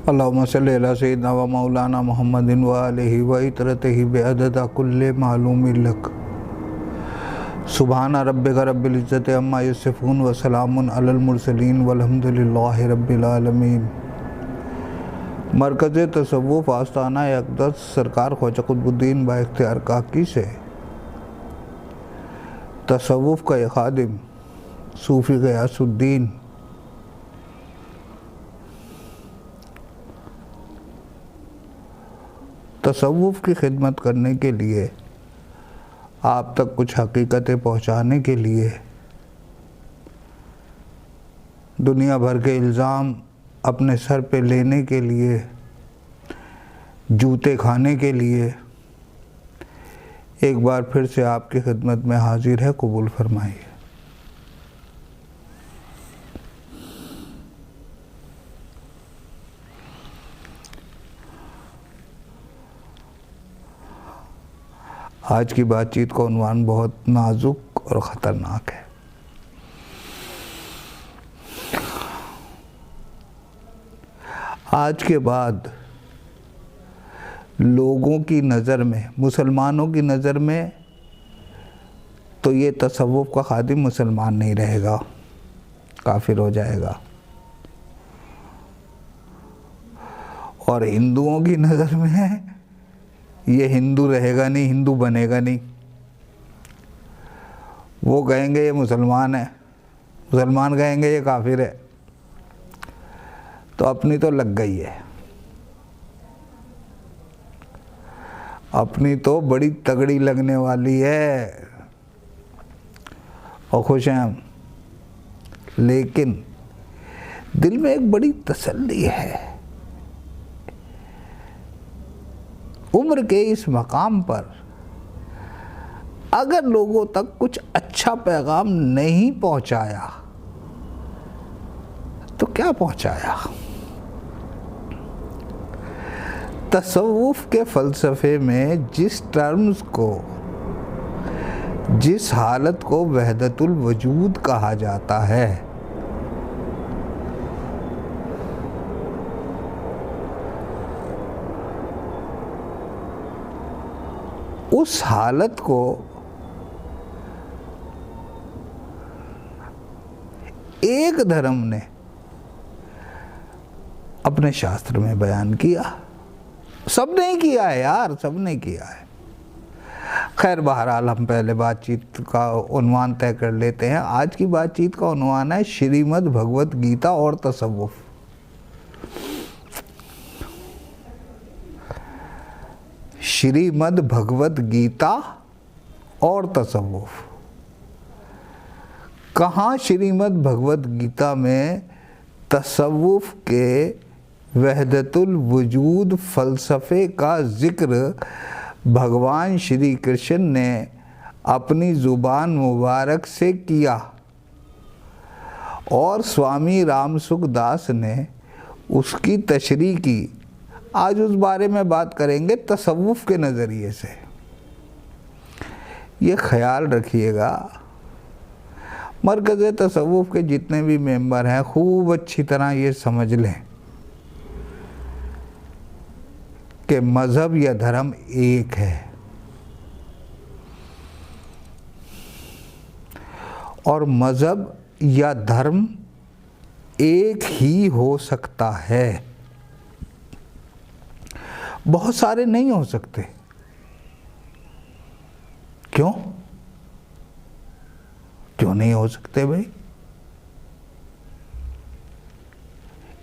अल्लाहुम्मा सल्लि अला सय्यिदिना व मौलाना मुहम्मदिन व आलिहि व इतरतिहि बिअदद कुल्लि मालूमिन लक। सुब्हान रब्बिका रब्बिल इज्जति अम्मा यसिफून व सलामुन अलल मुरसलीन वल्हम्दुलिल्लाहि रब्बिल आलमीन। मरकज़ तसव्वुफ़ आस्ताना अक़दस सरकार ख्वाजा कुतुबुद्दीन बाइख्तियार काकी से तसव्वुफ़ का खादिम सूफ़ी ग़ियासुद्दीन तसव्वुफ़ की खिदमत करने के लिए, आप तक कुछ हकीकतें पहुँचाने के लिए, दुनिया भर के इल्ज़ाम अपने सर पे लेने के लिए, जूते खाने के लिए एक बार फिर से आपकी खिदमत में हाजिर है। कबूल फरमाइए। आज की बातचीत का उन्वान बहुत नाजुक और ख़तरनाक है। आज के बाद लोगों की नज़र में, मुसलमानों की नज़र में तो ये तसव्वुफ़ का खादिम मुसलमान नहीं रहेगा, काफिर हो जाएगा। और हिंदुओं की नज़र में ये हिंदू रहेगा नहीं, हिंदू बनेगा नहीं। वो कहेंगे ये मुसलमान है, मुसलमान कहेंगे ये काफिर है। तो अपनी तो लग गई है, अपनी तो बड़ी तगड़ी लगने वाली है और खुश हैं हम। लेकिन दिल में एक बड़ी तसल्ली है, उम्र के इस मकाम पर अगर लोगों तक कुछ अच्छा पैगाम नहीं पहुंचाया तो क्या पहुंचाया। तसव्वुफ़ के फ़लसफ़े में जिस टर्म्स को, जिस हालत को वहदतुल वजूद कहा जाता है, उस हालत को एक धर्म ने अपने शास्त्र में बयान किया। सब ने किया है यार, सब ने किया है। खैर, बहरहाल हम पहले बातचीत का उन्वान तय कर लेते हैं। आज की बातचीत का उन्वान है श्रीमद् भगवत गीता और तसव्वुफ़। श्रीमद् भगवत गीता और तसव्वुफ़। कहाँ श्रीमद् भगवत गीता में तसव्वुफ़ के वहदतुल वजूद फ़लसफ़े का ज़िक्र भगवान श्री कृष्ण ने अपनी ज़ुबान मुबारक से किया और स्वामी रामसुख दास ने उसकी तशरीह की, आज उस बारे में बात करेंगे तसव्वुफ़ के नज़रिए से। ये ख्याल रखिएगा, मरकज़ तसव्वुफ़ के जितने भी मेंबर हैं खूब अच्छी तरह ये समझ लें कि मज़हब या धर्म एक है और मज़हब या धर्म एक ही हो सकता है, बहुत सारे नहीं हो सकते। क्यों नहीं हो सकते भाई?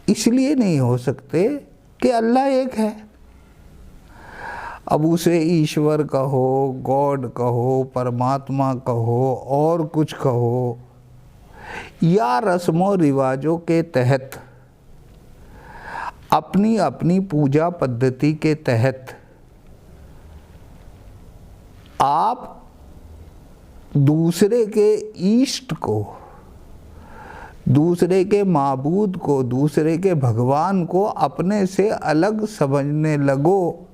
इसलिए नहीं हो सकते कि अल्लाह एक है। अब उसे ईश्वर कहो, गॉड कहो, परमात्मा कहो, और कुछ कहो, या रस्मों रिवाजों के तहत, अपनी अपनी पूजा पद्धति के तहत आप दूसरे के ईष्ट को, दूसरे के माबूद को, दूसरे के भगवान को अपने से अलग समझने लगो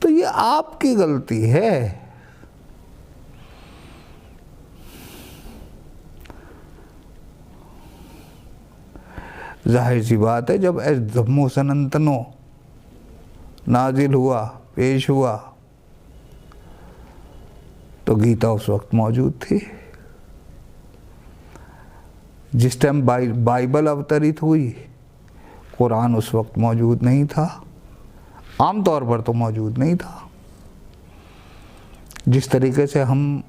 तो ये आपकी गलती है। जाहिर सी बात है जब धम्मो सनंतनो नाजिल हुआ, पेश हुआ, तो गीता उस वक्त मौजूद थी। जिस टाइम बाइबल अवतरित हुई, कुरान उस वक्त मौजूद नहीं था, आमतौर पर तो मौजूद नहीं था। जिस तरीके से हम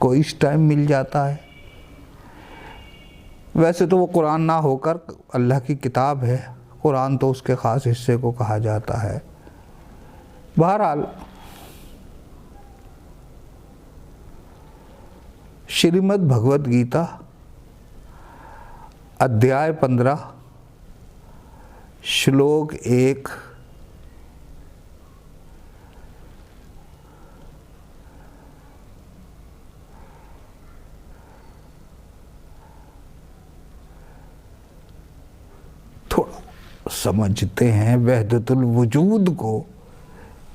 को इस टाइम मिल जाता है, वैसे तो वो कुरान ना होकर अल्लाह की किताब है, कुरान तो उसके ख़ास हिस्से को कहा जाता है। बहरहाल श्रीमद् भगवद गीता अध्याय 15 श्लोक 1 थोड़ा समझते हैं वहदतुल वजूद को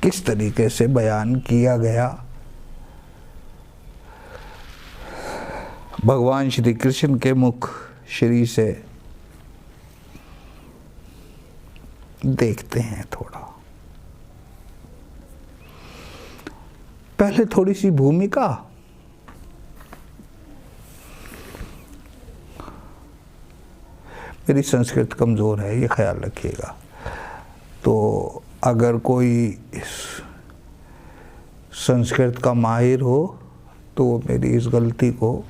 किस तरीके से बयान किया गया। भगवान श्री कृष्ण के मुख श्री से देखते हैं थोड़ा। पहले थोड़ी सी भूमिका, मेरी संस्कृत कमज़ोर है, ये ख्याल रखिएगा। तो अगर कोई संस्कृत का माहिर हो तो वो मेरी इस गलती को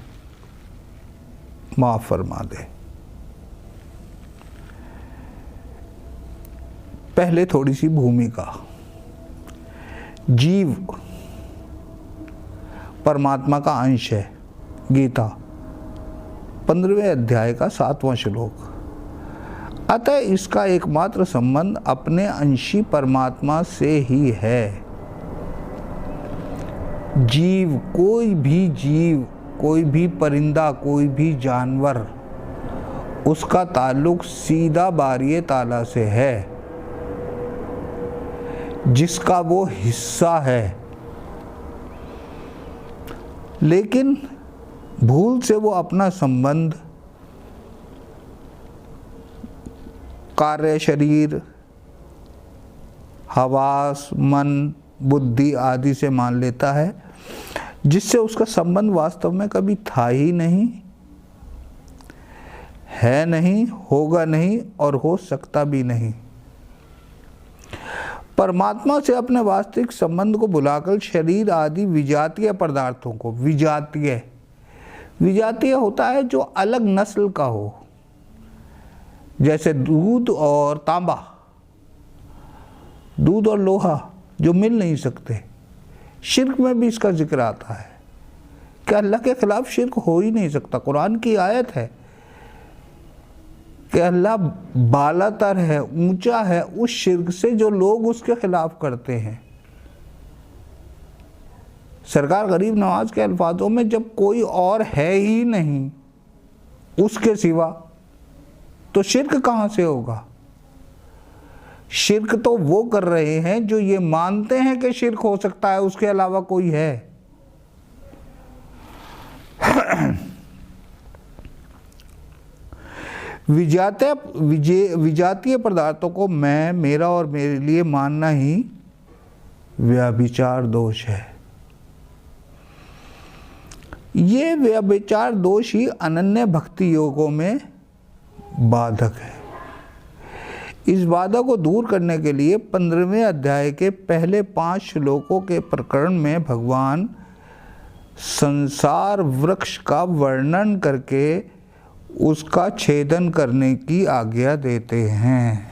माफ़ फरमा दे। पहले थोड़ी सी भूमिका। जीव परमात्मा का अंश है। गीता 15वें अध्याय का 7वां श्लोक। अतः इसका एकमात्र संबंध अपने अंशी परमात्मा से ही है। जीव, कोई भी परिंदा, कोई भी जानवर, उसका ताल्लुक सीधा बारिये ताला से है, जिसका वो हिस्सा है। लेकिन भूल से वो अपना संबंध कार्य, शरीर, हवास, मन, बुद्धि आदि से मान लेता है, जिससे उसका संबंध वास्तव में कभी था ही नहीं, है नहीं, होगा नहीं और हो सकता भी नहीं। परमात्मा से अपने वास्तविक संबंध को भुलाकर शरीर आदि विजातीय पदार्थों को, विजातीय होता है जो अलग नस्ल का हो, जैसे दूध और तांबा, दूध और लोहा जो मिल नहीं सकते। शिर्क में भी इसका जिक्र आता है कि अल्लाह के खिलाफ शिर्क हो ही नहीं सकता। कुरान की आयत है कि अल्लाह बालातर है, ऊंचा है उस शिर्क से जो लोग उसके खिलाफ करते हैं। सरकार गरीब नवाज के अल्फाजों में, जब कोई और है ही नहीं उसके सिवा, तो शिर्क कहां से होगा? शिर्क तो वो कर रहे हैं जो ये मानते हैं कि शिर्क हो सकता है, उसके अलावा कोई है। विजातीय पदार्थों को मैं, मेरा और मेरे लिए मानना ही व्यभिचार दोष है। ये व्यभिचार दोष ही अनन्य भक्ति योगों में बाधक है। इस बाधा को दूर करने के लिए 15वें अध्याय के पहले 5 श्लोकों के प्रकरण में भगवान संसार वृक्ष का वर्णन करके उसका छेदन करने की आज्ञा देते हैं।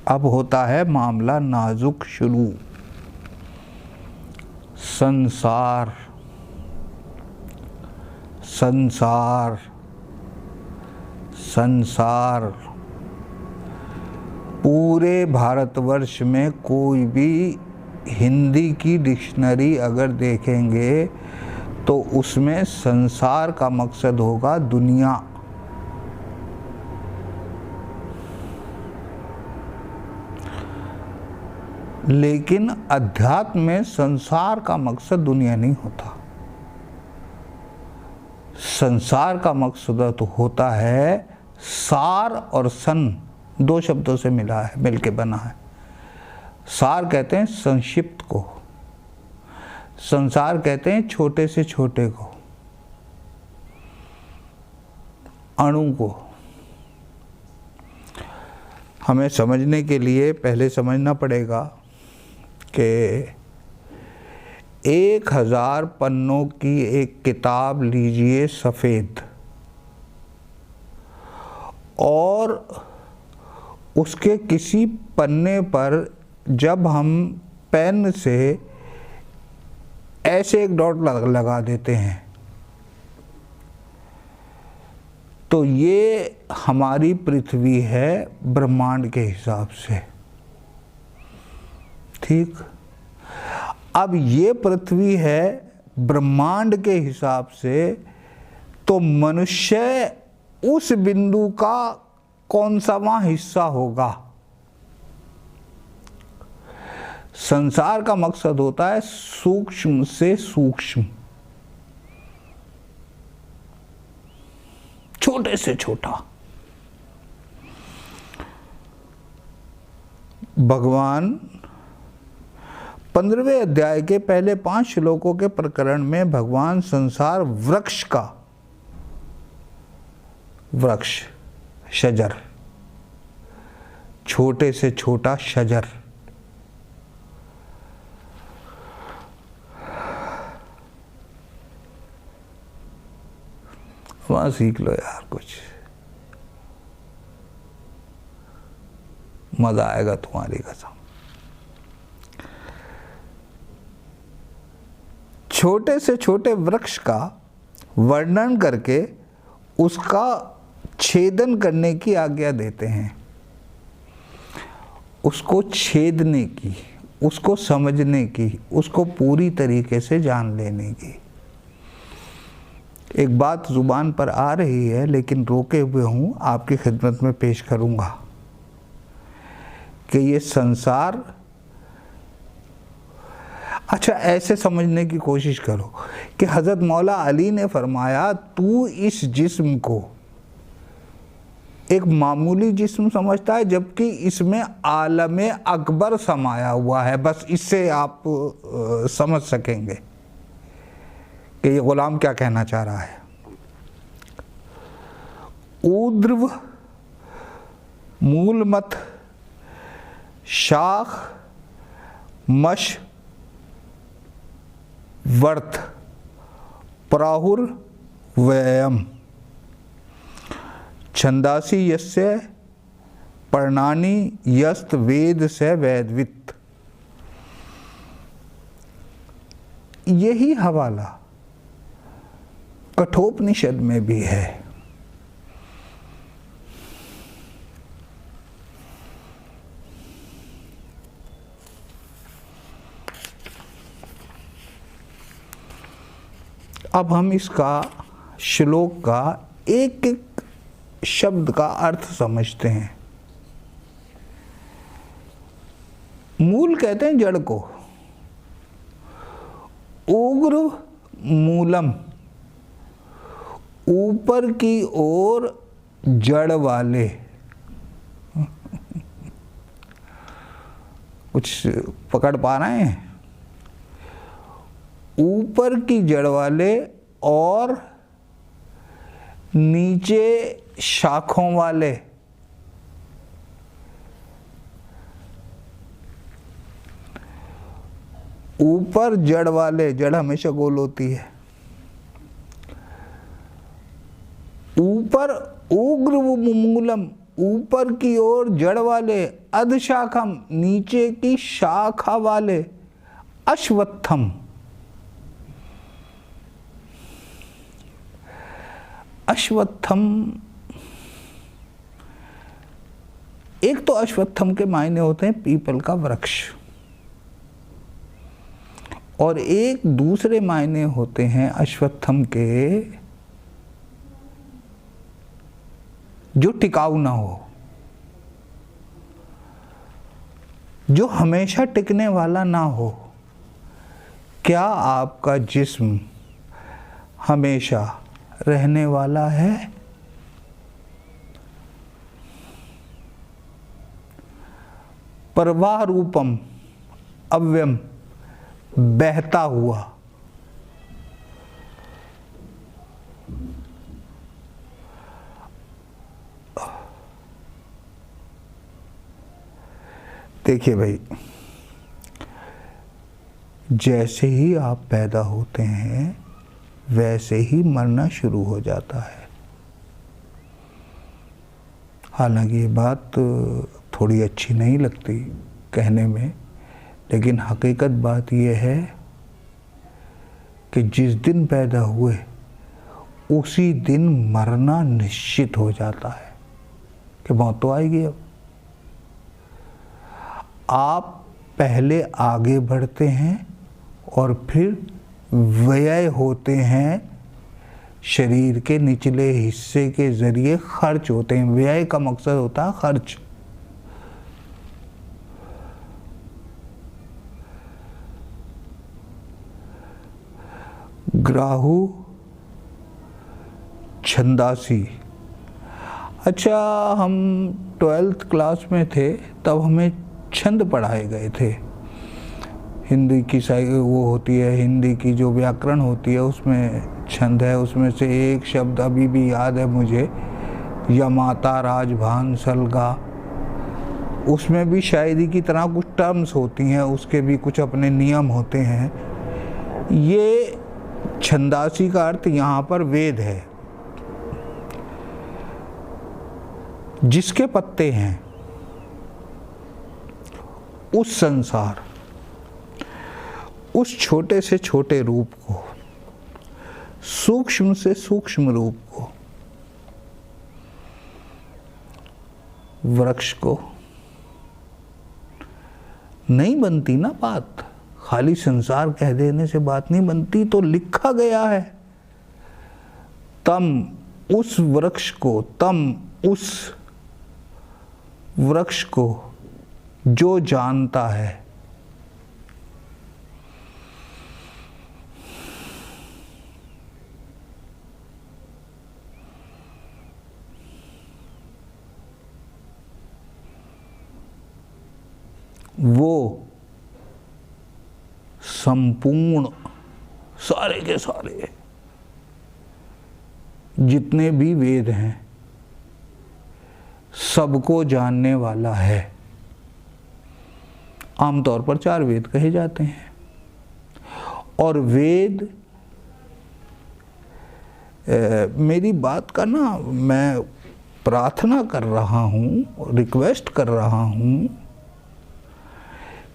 अब होता है मामला नाजुक शुरू। संसार, संसार, संसार। पूरे भारतवर्ष में कोई भी हिंदी की डिक्शनरी अगर देखेंगे तो उसमें संसार का मकसद होगा दुनिया। लेकिन अध्यात्म में संसार का मकसद दुनिया नहीं होता। संसार का मकसद तो होता है, सार और सन दो शब्दों से मिला है, मिलके बना है। सार कहते हैं संक्षिप्त को, संसार कहते हैं छोटे से छोटे को, अणु को। हमें समझने के लिए पहले समझना पड़ेगा कि 1000 पन्नों की एक किताब लीजिए सफ़ेद, और उसके किसी पन्ने पर जब हम पेन से ऐसे एक डॉट लगा देते हैं तो ये हमारी पृथ्वी है ब्रह्मांड के हिसाब से, ठीक। अब ये पृथ्वी है ब्रह्मांड के हिसाब से, तो मनुष्य उस बिंदु का कौन सा वहां हिस्सा होगा। संसार का मकसद होता है सूक्ष्म से सूक्ष्म, छोटे से छोटा। भगवान 15वें अध्याय के पहले 5 श्लोकों के प्रकरण में भगवान संसार वृक्ष का, वृक्ष शजर, छोटे से छोटा शजर, वहां सीख लो यार, कुछ मजा आएगा तुम्हारी कसम। छोटे से छोटे वृक्ष का वर्णन करके उसका छेदन करने की आज्ञा देते हैं, उसको छेदने की, उसको समझने की, उसको पूरी तरीके से जान लेने की। एक बात जुबान पर आ रही है लेकिन रोके हुए हूँ, आपकी खिदमत में पेश करूँगा कि ये संसार, अच्छा ऐसे समझने की कोशिश करो कि हज़रत मौला अली ने फरमाया तू इस जिस्म को एक मामूली जिस्म समझता है, जबकि इसमें आलमे अकबर समाया हुआ है। बस इससे आप समझ सकेंगे कि ये गुलाम क्या कहना चाह रहा है। ऊर्ध्व मूलमत शाख मश वर्थ प्राहुर व्ययम छंदासी यस्य पर्णानि यस्त वेद से वेदवित। यही हवाला कठोपनिषद में भी है। अब हम इसका श्लोक का एक एक शब्द का अर्थ समझते हैं। मूल कहते हैं जड़ को, उग्र मूलम ऊपर की ओर जड़ वाले। कुछ पकड़ पा रहे हैं? ऊपर की जड़ वाले और नीचे शाखों वाले। ऊपर जड़ वाले, जड़ हमेशा गोल होती है। ऊपर उग्र मूलम ऊपर की ओर जड़ वाले, अधशाखम नीचे की शाखा वाले, अश्वत्थम अश्वत्थम। एक तो अश्वत्थम के मायने होते हैं पीपल का वृक्ष, और एक दूसरे मायने होते हैं अश्वत्थम के जो टिकाऊ ना हो, जो हमेशा टिकने वाला ना हो। क्या आपका जिस्म हमेशा रहने वाला है। प्रवाह रूपम अव्यम, बहता हुआ। देखिए भाई, जैसे ही आप पैदा होते हैं वैसे ही मरना शुरू हो जाता है। हालांकि ये बात थोड़ी अच्छी नहीं लगती कहने में, लेकिन हकीकत बात यह है कि जिस दिन पैदा हुए उसी दिन मरना निश्चित हो जाता है कि मौत तो आएगी। अब आप पहले आगे बढ़ते हैं और फिर व्यय होते हैं, शरीर के निचले हिस्से के जरिए खर्च होते हैं। व्यय का मकसद होता है खर्च। ग्राहु छंदासी। अच्छा, हम 12th क्लास में थे तब हमें छंद पढ़ाए गए थे। हिंदी की वो होती है, हिंदी की जो व्याकरण होती है उसमें छंद है। उसमें से एक शब्द अभी भी याद है मुझे, यमाता राजभान सलगा। उसमें भी शायरी की तरह कुछ टर्म्स होती हैं, उसके भी कुछ अपने नियम होते हैं। ये छंदासी का अर्थ यहाँ पर वेद है। जिसके पत्ते हैं उस संसार, उस छोटे से छोटे रूप को, सूक्ष्म से सूक्ष्म रूप को, वृक्ष को नहीं बनती ना बात। खाली संसार कह देने से बात नहीं बनती। तो लिखा गया है, तम उस वृक्ष को, तम उस वृक्ष को जो जानता है। वो संपूर्ण सारे के सारे जितने भी वेद हैं सबको जानने वाला है। आमतौर पर 4 वेद कहे जाते हैं और वेद मेरी बात का ना मैं प्रार्थना कर रहा हूँ, रिक्वेस्ट कर रहा हूँ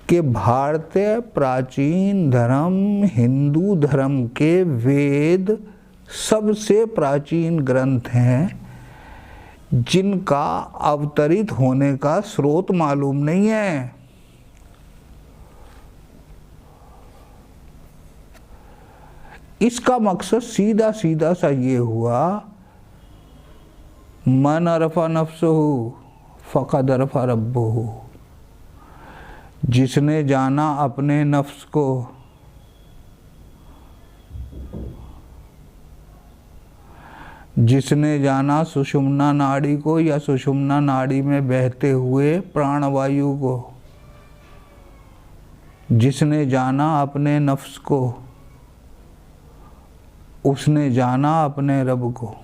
कि भारतीय प्राचीन धर्म, हिंदू धर्म के वेद सबसे प्राचीन ग्रंथ हैं जिनका अवतरित होने का स्रोत मालूम नहीं है। इसका मकसद सीधा सीधा सा ये हुआ, मन अरफा नफ्सहु फ़क़द अरफा रब्बहु। जिसने जाना अपने नफ्स को, जिसने जाना सुषुम्ना नाड़ी को या सुषुम्ना नाड़ी में बहते हुए प्राणवायु को, जिसने जाना अपने नफ्स को, उसने जाना अपने रब को।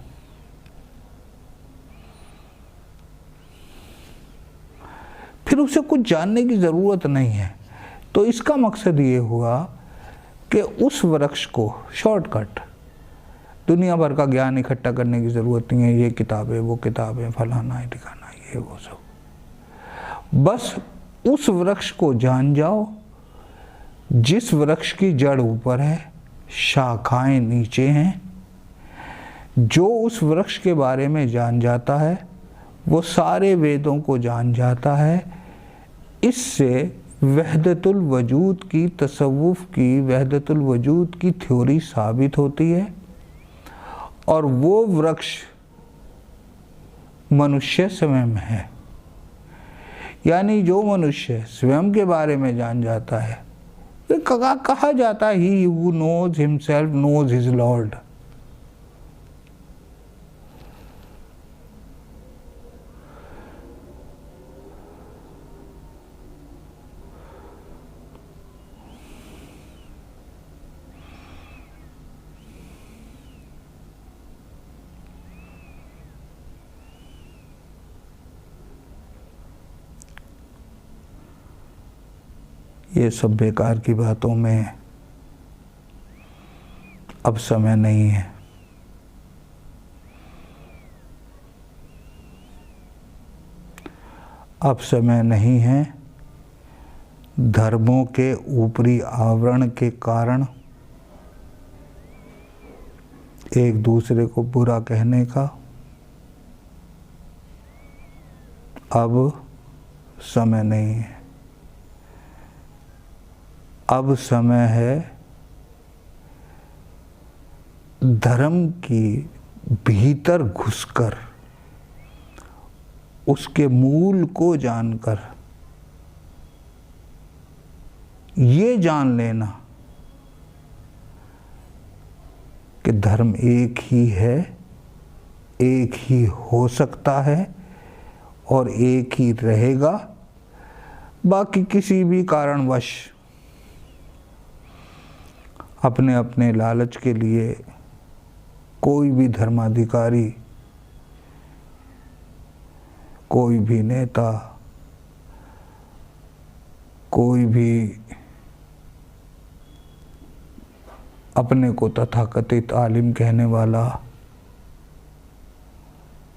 फिर उसे कुछ जानने की ज़रूरत नहीं है। तो इसका मकसद ये हुआ कि उस वृक्ष को शॉर्टकट, दुनिया भर का ज्ञान इकट्ठा करने की ज़रूरत नहीं है। ये किताबें, वो किताबें, फलाना है ठिकाना, ये वो सब। बस उस वृक्ष को जान जाओ जिस वृक्ष की जड़ ऊपर है, शाखाएं नीचे हैं। जो उस वृक्ष के बारे में जान जाता है वो सारे वेदों को जान जाता है। इससे वहदतुल वजूद की, तसव्वुफ की, वहदतुल वजूद की थ्योरी साबित होती है और वो वृक्ष मनुष्य स्वयं है। यानी जो मनुष्य स्वयं के बारे में जान जाता है, कहा जाता है he who knows himself knows his lord. ये सब बेकार की बातों में अब समय नहीं है। अब समय नहीं है। धर्मों के ऊपरी आवरण के कारण एक दूसरे को बुरा कहने का अब समय नहीं है। अब समय है धर्म की भीतर घुसकर उसके मूल को जानकर ये जान लेना कि धर्म एक ही है, एक ही हो सकता है और एक ही रहेगा। बाकी किसी भी कारणवश अपने अपने लालच के लिए कोई भी धर्माधिकारी, कोई भी नेता, कोई भी अपने को तथाकथित आलिम कहने वाला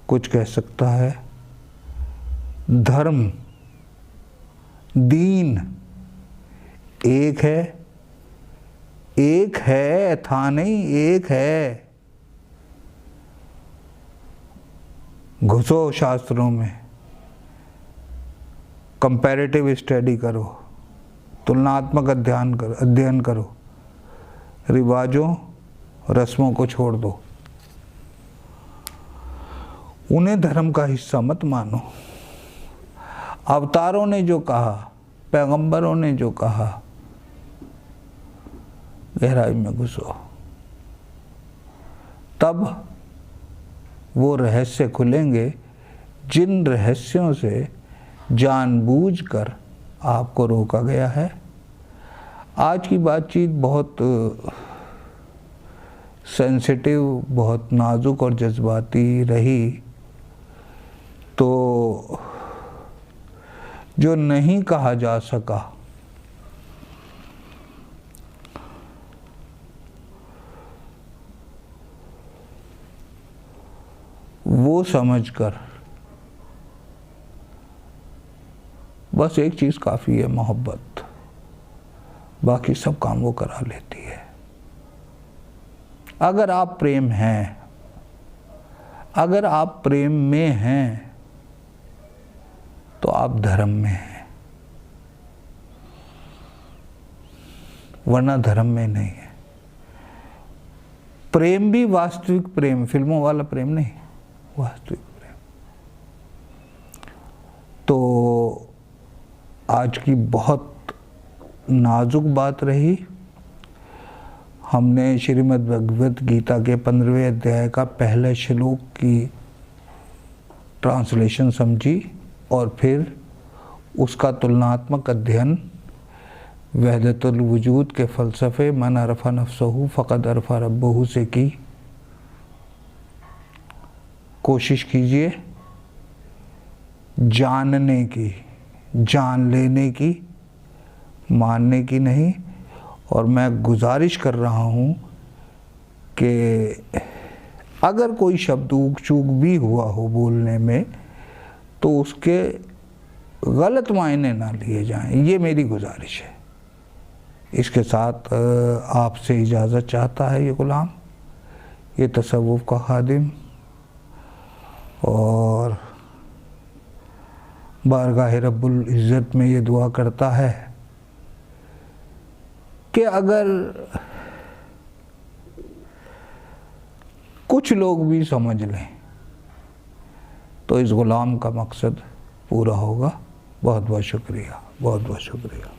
कुछ कह सकता है। धर्म, दीन एक है, एक है, था नहीं, एक है। घुसो शास्त्रों में, कंपैरेटिव स्टडी करो, तुलनात्मक अध्ययन करो, रिवाजों रस्मों को छोड़ दो, उन्हें धर्म का हिस्सा मत मानो। अवतारों ने जो कहा, पैगंबरों ने जो कहा, गहराई में घुसो, तब वो रहस्य खुलेंगे जिन रहस्यों से जानबूझकर आपको रोका गया है। आज की बातचीत बहुत सेंसिटिव, बहुत नाजुक और जज्बाती रही, तो जो नहीं कहा जा सका वो समझकर बस एक चीज काफी है, मोहब्बत। बाकी सब काम वो करा लेती है। अगर आप प्रेम हैं, अगर आप प्रेम में हैं, तो आप धर्म में हैं, वरना धर्म में नहीं है। प्रेम भी वास्तविक प्रेम, फिल्मों वाला प्रेम नहीं, वास्तविक प्रेम। तो आज की बहुत नाजुक बात रही। हमने श्रीमद् भगवत गीता के 15वें अध्याय का पहले श्लोक की ट्रांसलेशन समझी और फिर उसका तुलनात्मक अध्ययन वहदतुल वजूद के फ़लसफ़े मन अरफ़ा नफ्सहू फ़क़द अरफ़ा रब्बहू से की। कोशिश कीजिए जानने की, जान लेने की, मानने की नहीं। और मैं गुजारिश कर रहा हूँ कि अगर कोई शब्द ऊक चूक भी हुआ हो बोलने में, तो उसके गलत मायने ना लिए जाएं, ये मेरी गुजारिश है। इसके साथ आपसे इजाज़त चाहता है ये गुलाम, ये तसव्वुफ़ का खादिम, और बारगाह रब्बुल इज़्ज़त में ये दुआ करता है कि अगर कुछ लोग भी समझ लें तो इस गुलाम का मकसद पूरा होगा। बहुत बहुत शुक्रिया, बहुत बहुत शुक्रिया।